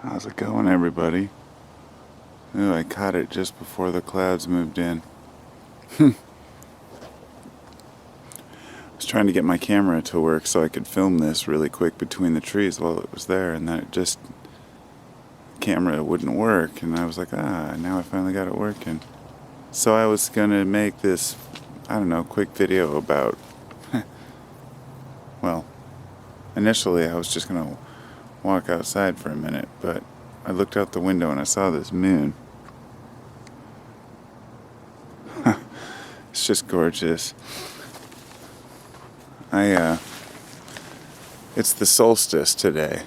How's it going, everybody? Ooh, I caught it just before the clouds moved in. I was trying to get my camera to work so I could film this really quick between the trees while it was there, and then the camera wouldn't work, and I was like, now I finally got it working. So I was gonna make this, I don't know, quick video about, well, initially I was just gonna walk outside for a minute, but I looked out the window and I saw this moon. It's just gorgeous. It's the solstice today,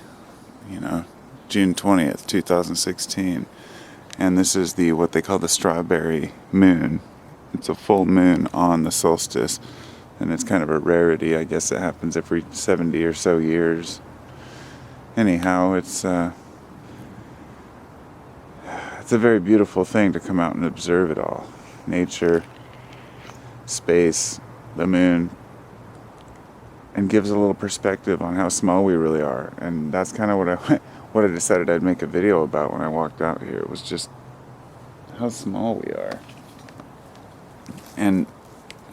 June 20th, 2016. And this is what they call the strawberry moon. It's a full moon on the solstice. And it's kind of a rarity. I guess it happens every 70 or so years. Anyhow, it's a very beautiful thing to come out and observe it all. Nature, space, the moon, and gives a little perspective on how small we really are. And that's kind of what I decided I'd make a video about when I walked out here. It was just how small we are. And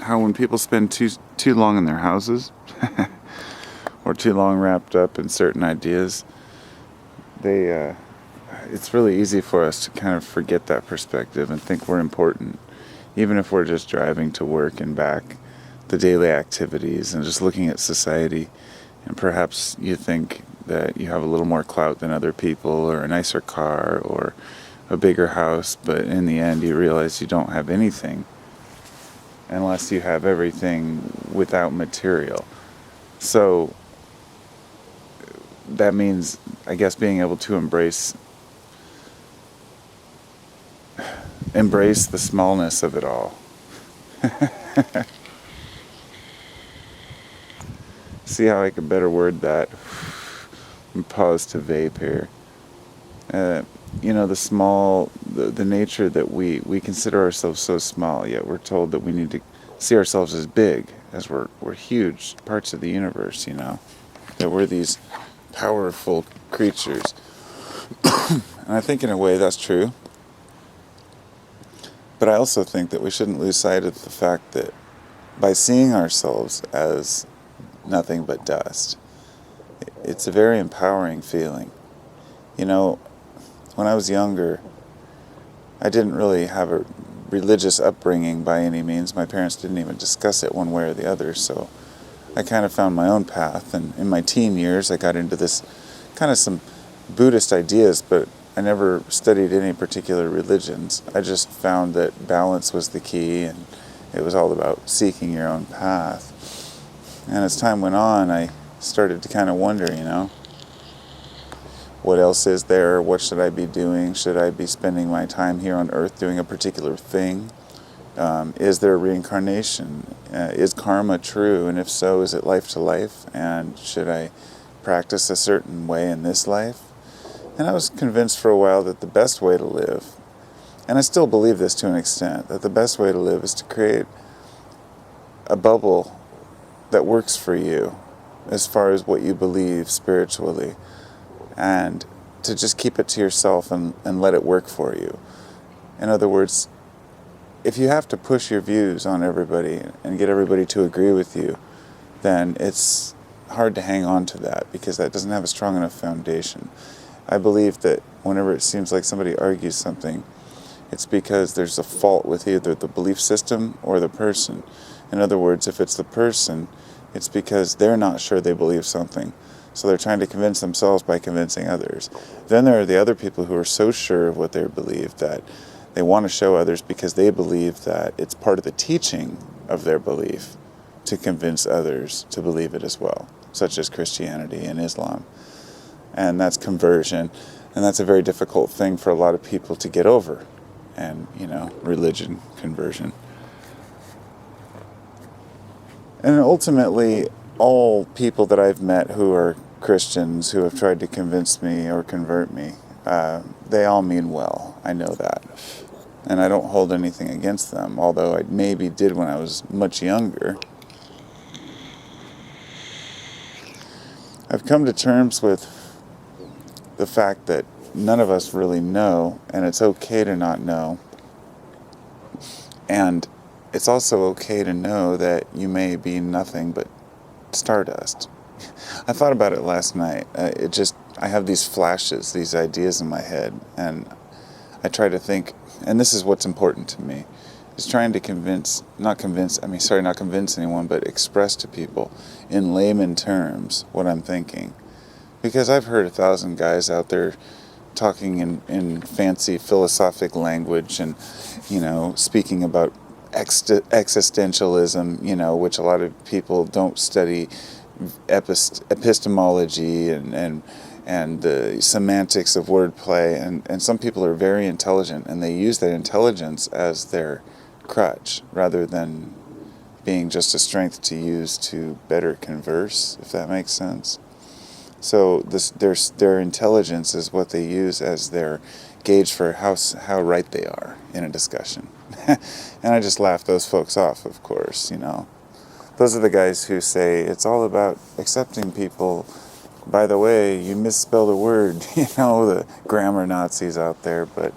how when people spend too long in their houses or too long wrapped up in certain ideas, it's really easy for us to kind of forget that perspective and think we're important, even if we're just driving to work and back, the daily activities, and just looking at society. And perhaps you think that you have a little more clout than other people, or a nicer car, or a bigger house, but in the end you realize you don't have anything unless you have everything without material. So that means, I guess, being able to embrace the smallness of it all. See how I could better word that? And pause to vape here. The nature that we consider ourselves so small, yet we're told that we need to see ourselves as big, as we're huge parts of the universe, that we're these powerful creatures. And I think in a way that's true. But I also think that we shouldn't lose sight of the fact that by seeing ourselves as nothing but dust, it's a very empowering feeling. When I was younger, I didn't really have a religious upbringing by any means. My parents didn't even discuss it one way or the other, so I kind of found my own path. And in my teen years, I got into this kind of some Buddhist ideas, but I never studied any particular religions. I just found that balance was the key, and it was all about seeking your own path. And as time went on, I started to kind of wonder, what else is there? What should I be doing? Should I be spending my time here on earth doing a particular thing? Is there a reincarnation? Is karma true? And if so, is it life to life? And should I practice a certain way in this life? And I was convinced for a while that the best way to live, and I still believe this to an extent, that the best way to live is to create a bubble that works for you as far as what you believe spiritually, and to just keep it to yourself and let it work for you. In other words, if you have to push your views on everybody and get everybody to agree with you, then it's hard to hang on to that, because that doesn't have a strong enough foundation. I believe that whenever it seems like somebody argues something, it's because there's a fault with either the belief system or the person. In other words, if it's the person, it's because they're not sure they believe something. So they're trying to convince themselves by convincing others. Then there are the other people who are so sure of what they believe that they want to show others because they believe that it's part of the teaching of their belief to convince others to believe it as well, such as Christianity and Islam. And that's conversion. And that's a very difficult thing for a lot of people to get over. And, religion, conversion. And ultimately, all people that I've met who are Christians who have tried to convince me or convert me, they all mean well. I know that. And I don't hold anything against them, although I maybe did when I was much younger. I've come to terms with the fact that none of us really know, and it's okay to not know. And it's also okay to know that you may be nothing but stardust. I thought about it last night. I have these flashes, these ideas in my head, and I try to think, and this is what's important to me, is trying to not convince anyone, but express to people in layman terms what I'm thinking. Because I've heard 1,000 guys out there talking in fancy philosophic language and, speaking about existentialism, which a lot of people don't study epistemology and the semantics of wordplay. And some people are very intelligent, and they use that intelligence as their crutch rather than being just a strength to use to better converse, if that makes sense. So their intelligence is what they use as their gauge for how right they are in a discussion. And I just laugh those folks off, of course, Those are the guys who say it's all about accepting people. By the way, you misspelled a word, the grammar Nazis out there. But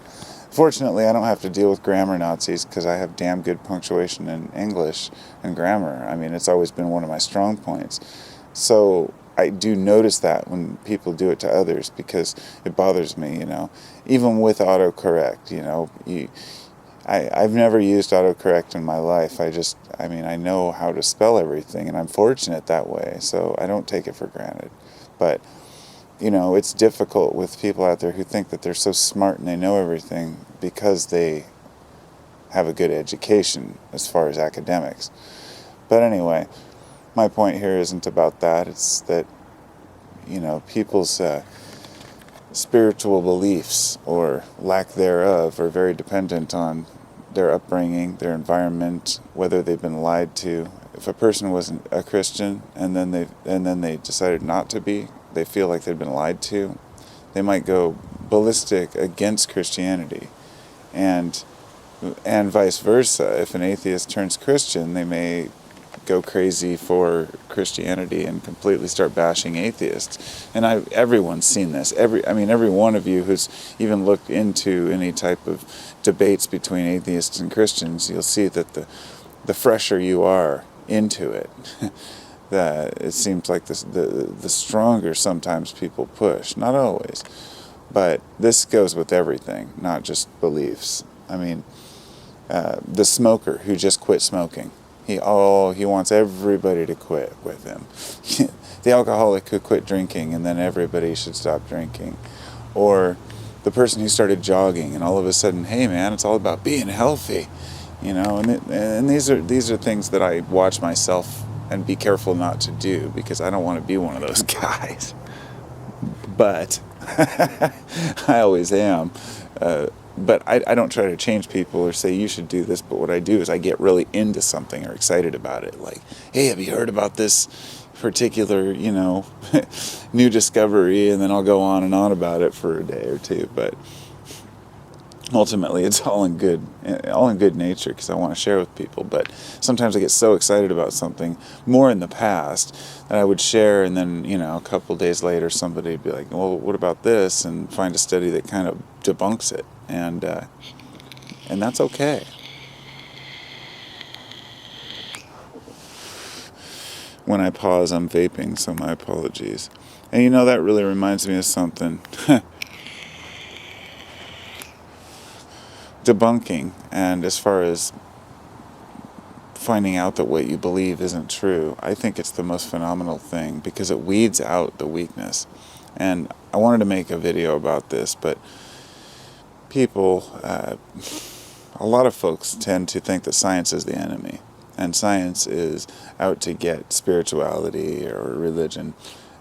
fortunately, I don't have to deal with grammar Nazis because I have damn good punctuation in English and grammar. I mean, it's always been one of my strong points. So I do notice that when people do it to others because it bothers me, Even with autocorrect, I've never used autocorrect in my life. I know how to spell everything, and I'm fortunate that way, so I don't take it for granted. But, it's difficult with people out there who think that they're so smart and they know everything because they have a good education as far as academics. But anyway, my point here isn't about that. It's that, people's spiritual beliefs or lack thereof are very dependent on their upbringing, their environment, whether they've been lied to. If a person wasn't a Christian and then they decided not to be, they feel like they've been lied to, they might go ballistic against Christianity. And vice versa. If an atheist turns Christian, they may go crazy for Christianity and completely start bashing atheists. And everyone's seen this. Every one of you who's even looked into any type of debates between atheists and Christians, you'll see that the fresher you are into it, that it seems like the stronger sometimes people push. Not always, but this goes with everything, not just beliefs. The smoker who just quit smoking. He wants everybody to quit with him. The alcoholic who quit drinking and then everybody should stop drinking. Or the person who started jogging and all of a sudden, hey man, it's all about being healthy. And these are things that I watch myself and be careful not to do because I don't want to be one of those guys. But I always am. But I don't try to change people or say you should do this, but what I do is I get really into something or excited about it. Like, hey, have you heard about this particular, new discovery? And then I'll go on and on about it for a day or two. But ultimately, it's all in good nature because I want to share with people. But sometimes I get so excited about something more in the past that I would share, and then a couple days later, somebody would be like, "Well, what about this?" and find a study that kind of debunks it, and that's okay. When I pause, I'm vaping, so my apologies. And that really reminds me of something. Debunking, and as far as finding out that what you believe isn't true, I think it's the most phenomenal thing because it weeds out the weakness. And I wanted to make a video about this, but people, a lot of folks tend to think that science is the enemy, and science is out to get spirituality or religion.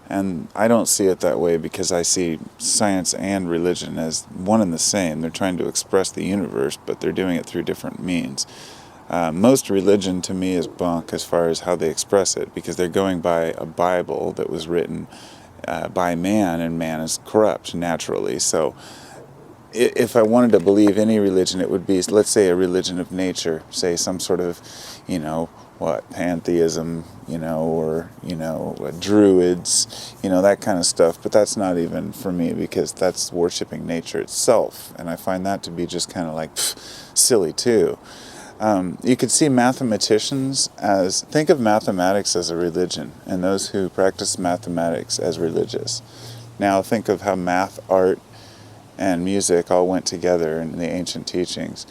And I don't see it that way because I see science and religion as one and the same. They're trying to express the universe, but they're doing it through different means. Most religion to me is bunk as far as how they express it because they're going by a Bible that was written by man, and man is corrupt naturally. So if I wanted to believe any religion, it would be, let's say, a religion of nature, say some sort of, pantheism, or, druids, that kind of stuff. But that's not even for me, because that's worshiping nature itself. And I find that to be just kind of like silly too. You could see mathematicians think of mathematics as a religion, and those who practice mathematics as religious. Now think of how math, art, and music all went together in the ancient teachings.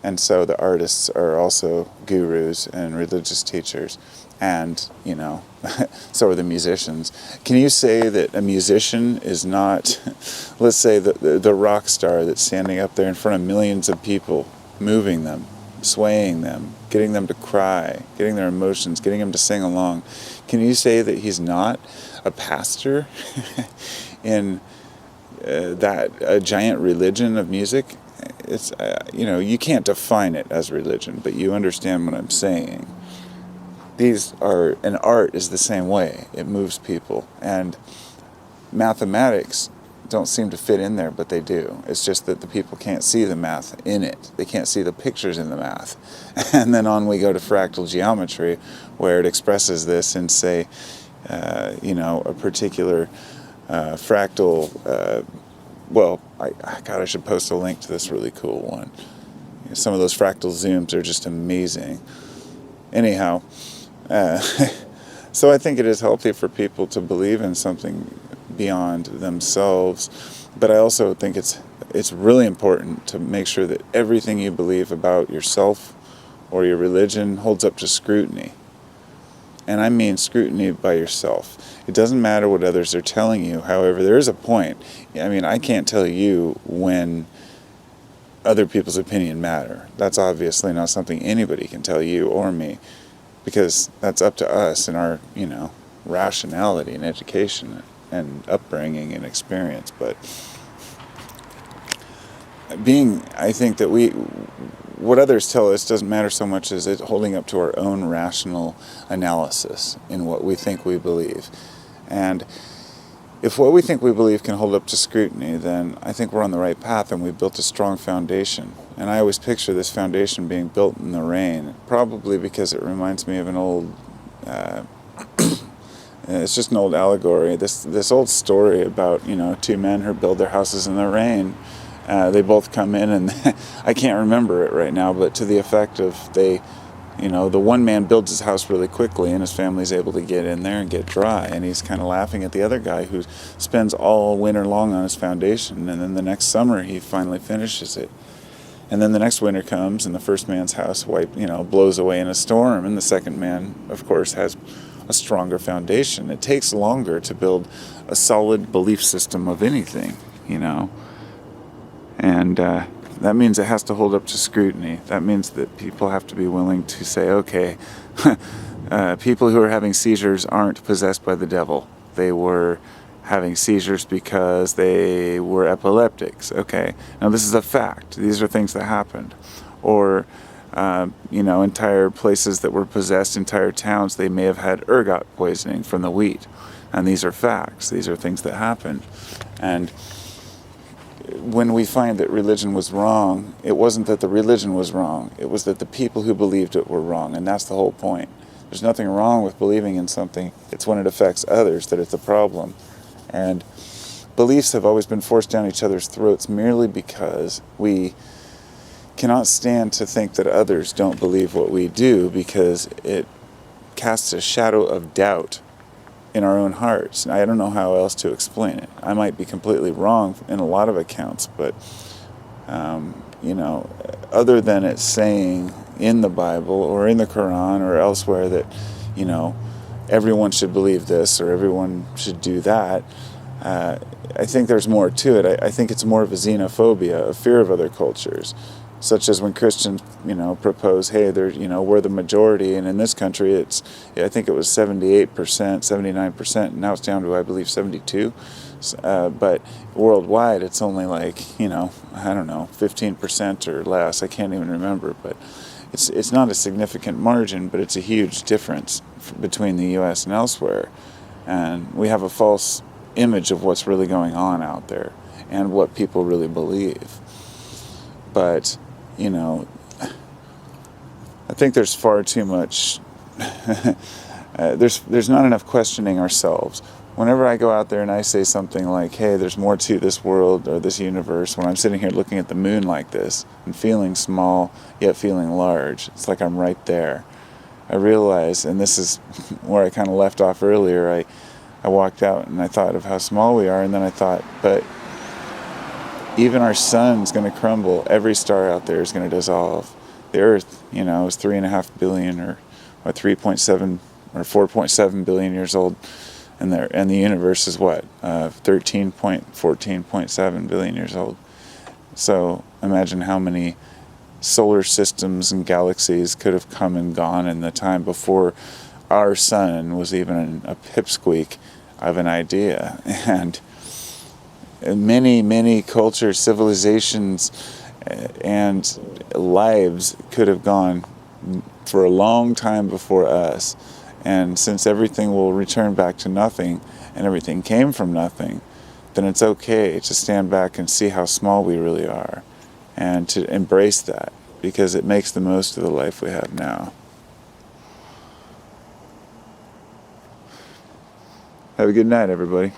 And so the artists are also gurus and religious teachers. And, so are the musicians. Can you say that a musician is not, let's say, the rock star that's standing up there in front of millions of people, moving them, swaying them, getting them to cry, getting their emotions, getting them to sing along? Can you say that he's not a pastor in a giant religion of music? It's you can't define it as religion, but you understand what I'm saying. And art is the same way. It moves people, and mathematics don't seem to fit in there, but they do. It's just that the people can't see the math in it. They can't see the pictures in the math. And then on we go to fractal geometry, where it expresses this in, say, a particular fractal. I should post a link to this really cool one. Some of those fractal zooms are just amazing. Anyhow, so I think it is healthy for people to believe in something beyond themselves, but I also think it's really important to make sure that everything you believe about yourself or your religion holds up to scrutiny. And I mean scrutiny by yourself. It doesn't matter what others are telling you. However, there is a point. I can't tell you when other people's opinion matter. That's obviously not something anybody can tell you or me, because that's up to us and our, rationality and education and upbringing and experience. But I think that what others tell us doesn't matter so much as it holding up to our own rational analysis in what we think we believe. And if what we think we believe can hold up to scrutiny, then I think we're on the right path and we've built a strong foundation. And I always picture this foundation being built in the rain, probably because it reminds me of an old, it's just an old allegory, this old story about, two men who build their houses in the rain. They both come in, and I can't remember it right now, but to the effect of the one man builds his house really quickly and his family's able to get in there and get dry, and he's kind of laughing at the other guy who spends all winter long on his foundation, and then the next summer he finally finishes it. And then the next winter comes and the first man's house blows away in a storm, and the second man, of course, has a stronger foundation. It takes longer to build a solid belief system of anything, And that means it has to hold up to scrutiny. That means that people have to be willing to say, okay, people who are having seizures aren't possessed by the devil. They were having seizures because they were epileptics. Okay, now this is a fact. These are things that happened. Or, entire places that were possessed, entire towns, they may have had ergot poisoning from the wheat. And these are facts. These are things that happened. And when we find that religion was wrong, it wasn't that the religion was wrong. It was that the people who believed it were wrong, and that's the whole point. There's nothing wrong with believing in something. It's when it affects others that it's a problem. And beliefs have always been forced down each other's throats merely because we cannot stand to think that others don't believe what we do, because it casts a shadow of doubt in our own hearts. And I don't know how else to explain it. I might be completely wrong in a lot of accounts, but other than it saying in the Bible or in the Quran or elsewhere that everyone should believe this or everyone should do that, I think there's more to it. I think it's more of a xenophobia, a fear of other cultures, such as when Christians, propose, hey, we're the majority, and in this country I think it was 78%, 79%, and now it's down to, I believe, 72%. But worldwide, it's only like, 15% or less. I can't even remember, but it's not a significant margin, but it's a huge difference between the U.S. and elsewhere. And we have a false image of what's really going on out there and what people really believe. But, I think there's far too much there's not enough questioning ourselves. Whenever I go out there and I say something like, hey, there's more to this world or this universe, when I'm sitting here looking at the moon like this and feeling small yet feeling large, it's like I'm right there. I realize, and this is where I kind of left off earlier, I walked out and I thought of how small we are, and then I thought, but even our sun's going to crumble. Every star out there is going to dissolve. The Earth, is 3.5 billion or 3.7 or 4.7 billion years old. And the universe is what? 14.7 billion years old. So imagine how many solar systems and galaxies could have come and gone in the time before our sun was even a pipsqueak of an idea. And many, many cultures, civilizations, and lives could have gone for a long time before us. And since everything will return back to nothing, and everything came from nothing, then it's okay to stand back and see how small we really are, and to embrace that, because it makes the most of the life we have now. Have a good night, everybody.